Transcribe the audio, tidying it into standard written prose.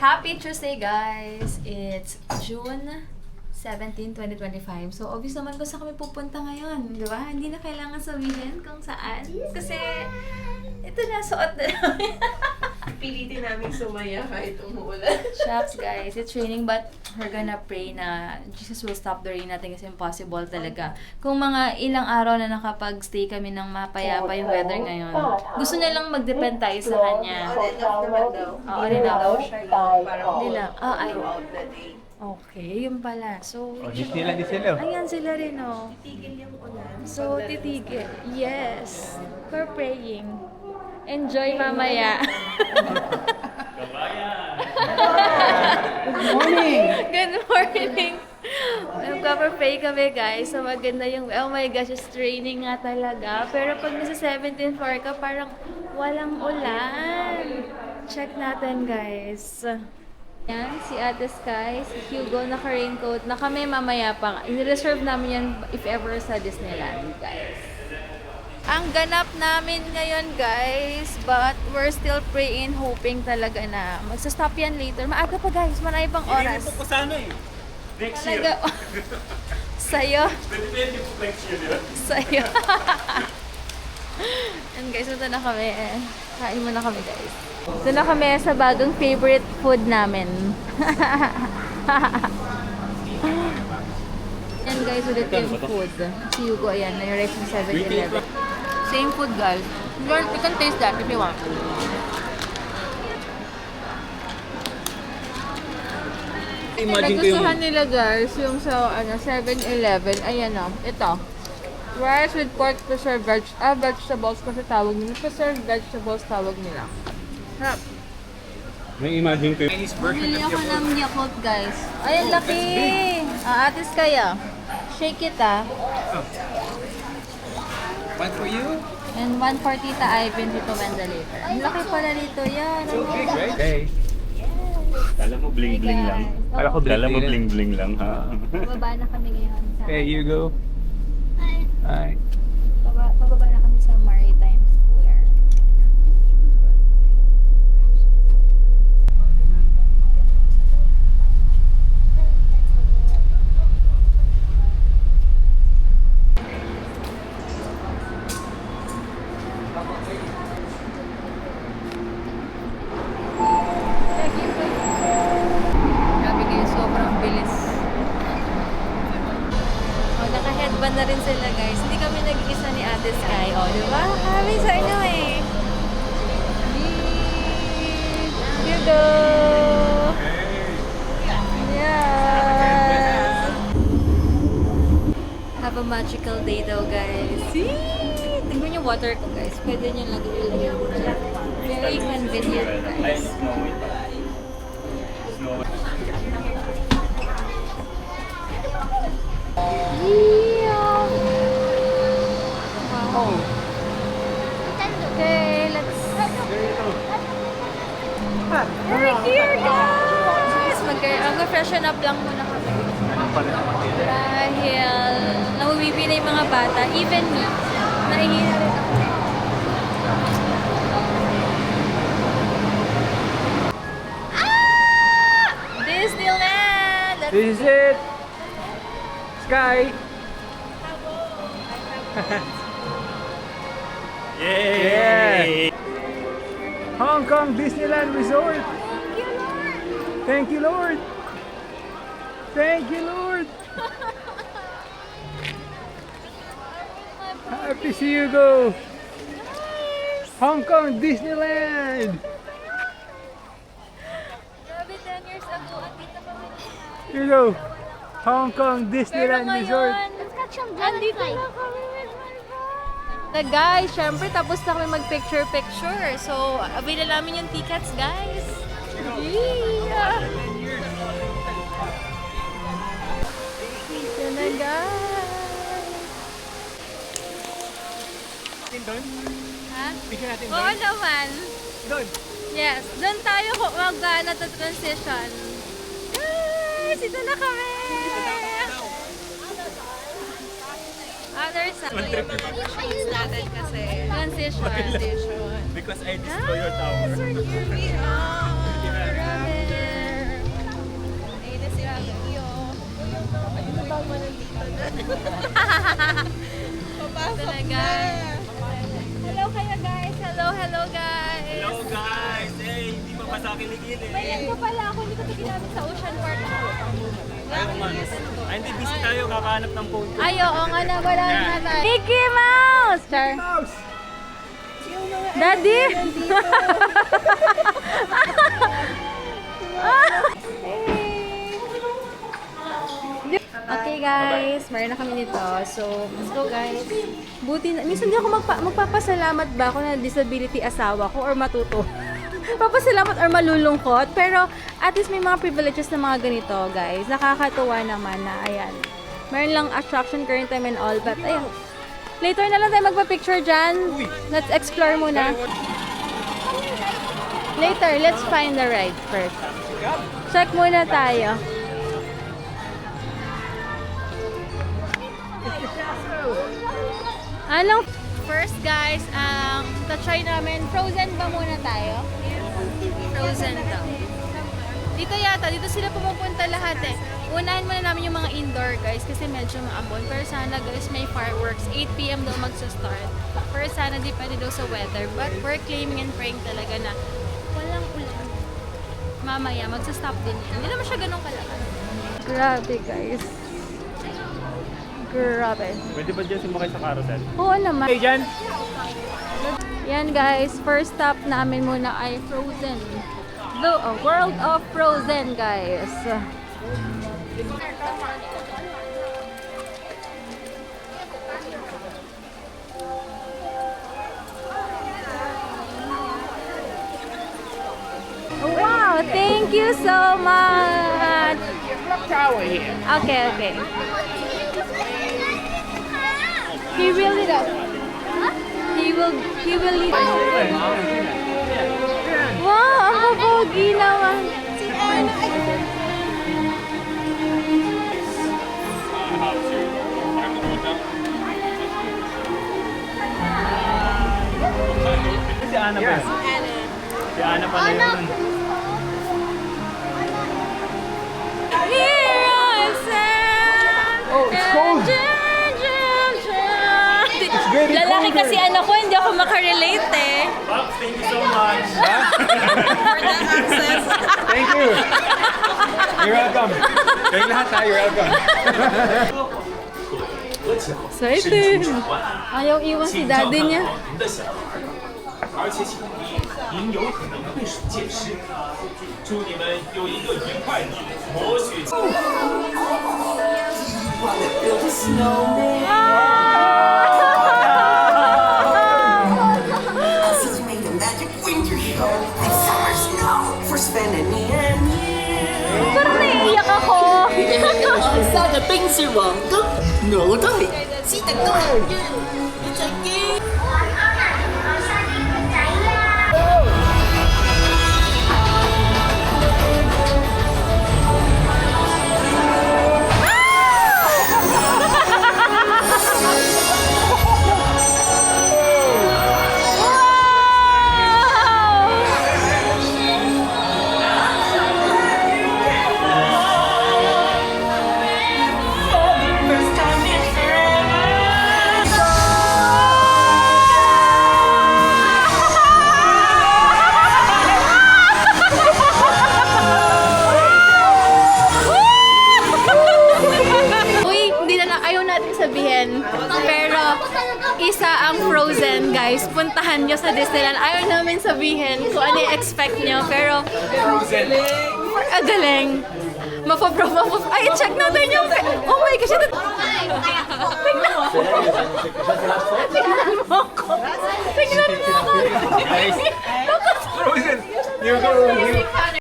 Happy Tuesday, guys! It's June 17, 2025. So, obvious naman kung saan kami pupunta ngayon, di ba? Hindi na kailangan sabihin kung saan. Kasi, ito na, suot na namin. Pilitin namin sumaya kahit umuulan. Shucks, guys. It's raining, but we're gonna pray na Jesus will stop the rain natin kasi impossible talaga. Kung mga ilang araw na nakapag-stay kami ng mapayapa yung weather ngayon, gusto niya lang mag-depend tayo sa Kanya. On and off naman daw. Oo, on and off. Daw siya yung parang Hindi lang. Ay. throughout the day. Okay, yun pala. So, Disneyland din sila. ayan sila rin, oh. Titigil yung ulan. So, titigil. Yes. We're praying. Enjoy mamaya. Good morning! Good morning! Nagpapapray kami, guys. So, maganda yung, oh my gosh, it's raining nga talaga. Pero pag nasa 17th floor ka, parang walang ulan. Check natin, guys. Yan, si Ate Sky, si Hugo, naka-raincoat na kami mamaya pa. I-reserve namin yan if ever sa Disneyland, guys. Ang ganap namin ngayon, guys, but we're still praying, hoping talaga na magsa-stop yan later. Maaga pa, guys, marami pang oras. Hindi po sana eh. Next year. Talaga, sa'yo. Depende po next year, di ba? Sa'yo. And guys, ito na kami. Kain muna kami, guys. Ito na kami sa bagong favorite food namin. Yan guys, ulit yung food. Si Hugo, ayan, na-rice ng 7-Eleven. Same food, guys. You can taste that if you want. Imagine ko yung... Nagustuhan nila guys, yung sa 7-Eleven, ayan o, ito. Rice with pork preserved vegetables kasi tawag nila. Preserved vegetables tawag nila. Harap. May imagine ko yung Chinese version Bumili ng ako Yakult. ng Yakult, guys. Ay, ang laki! Atis kaya. Shake it, ah. One for you? And 140 ta Ivan dito Wendelator. Ang laki pala dito, yan. So big, right? Hey. Kala mo bling-bling lang. Kala ko Kala mo bling-bling bling-bling lang, ha? Bababa na kami ngayon sa... Hey, Hugo. Hi. Bababa na kami sa Maritime Square. Grabe kayo, sobrang bilis. Oh, naka-headband na rin sila, guys. Hindi kami nag-isa ni Ate Sky. Oh, di ba? Kami sa inyo eh. Hugo! Yes! Have a magical day daw, guys. Tingnan yung water ko, guys. Pwede nyo lagay. Very convenient, Ay, guys. snowy pa. Snowy. Wow. Okay, let's... We're here, guys! Mag-freshen up lang muna kami. Dahil nahuwipi na yung mga bata, even me, nahihina rin ako. Disneyland! This is it! Sky! Yay! Hong Kong Disneyland Resort! Thank you, Lord! Thank you, Lord! Thank you, Lord! Happy see you go! Hong Kong Disneyland! Grabe, 10 years ago, andito kami. Here you go! Hong Kong Disneyland Resort! Andito na kami with my friend. Na guys, syempre tapos na kami mag-picture-picture. So, avail namin yung tickets, guys. Yeah! Ito na, guys. Doon? Ha? Picture natin Oo naman. Doon! Yes, doon tayo mag-ano to transition. Guys, ito na kami! Other side. Shoes natin kasi. Transition. Because I destroy your tower. Yes, we're here we are. Grabe. May ko pala ako, hindi ko ito ginamit sa Ocean Park. Ay, hindi busy tayo, kakahanap ng phone ko. Ay, oo nga na, wala na tayo. Mickey Mouse! Char. Daddy! Okay guys, meron na kami nito. So, let's go guys. Buti na, minsan di ako magpapasalamat ba ako na disability asawa ko or matuto. Papasalamat or malulungkot. Pero at least may mga privileges na mga ganito guys. Nakakatuwa naman na ayan. Meron lang attraction current time and all. But ayun. Later na lang tayo magpa-picture dyan. Let's explore muna. Later, let's find the ride first. Check muna tayo. Anong first guys, try namin, Frozen ba muna tayo? Frozen daw. Dito yata, dito sila pumupunta lahat eh. Unahin muna namin yung mga indoor guys kasi medyo maambon. Pero sana guys may fireworks, 8 PM daw magsa-start. Pero sana depende daw sa weather. But we're claiming and praying talaga na walang ulan. Mamaya, magsa-stop din yan. Hindi naman siya ganun kalakas. Grabe guys. Grabe. Pwede ba dyan sumakay sa carousel? Oo naman. Okay, dyan. Yan guys, first stop namin muna ay Frozen. The World of Frozen guys. Wow, thank you so much. Okay, okay. He will lead us. He will lead us. Wow, ang pogi naman. Si Ana ba? Si Ana pala yun. Here I stand. Oh, it's cold. very Lalaki cold kasi ano ko, hindi ako makarelate eh. Pops, thank you so much. Thank you. You're welcome. Kayong lahat ha, you're welcome. Excited. Ayaw iwan si daddy niya. 而且请注意，您有可能会属剑师。祝你们有一个愉快的魔雪季。 Since we made a magic winter show and summer snow for spending me and you. Parang naiiyak ako. 杀的冰是王的，我的你是的高人，你再见。 Pero isa ang Frozen guys, puntahan nyo sa Disneyland. Ayaw namin sabihin kung ano yung expect nyo, pero galing. Ay, check natin yung oh my gosh, ito.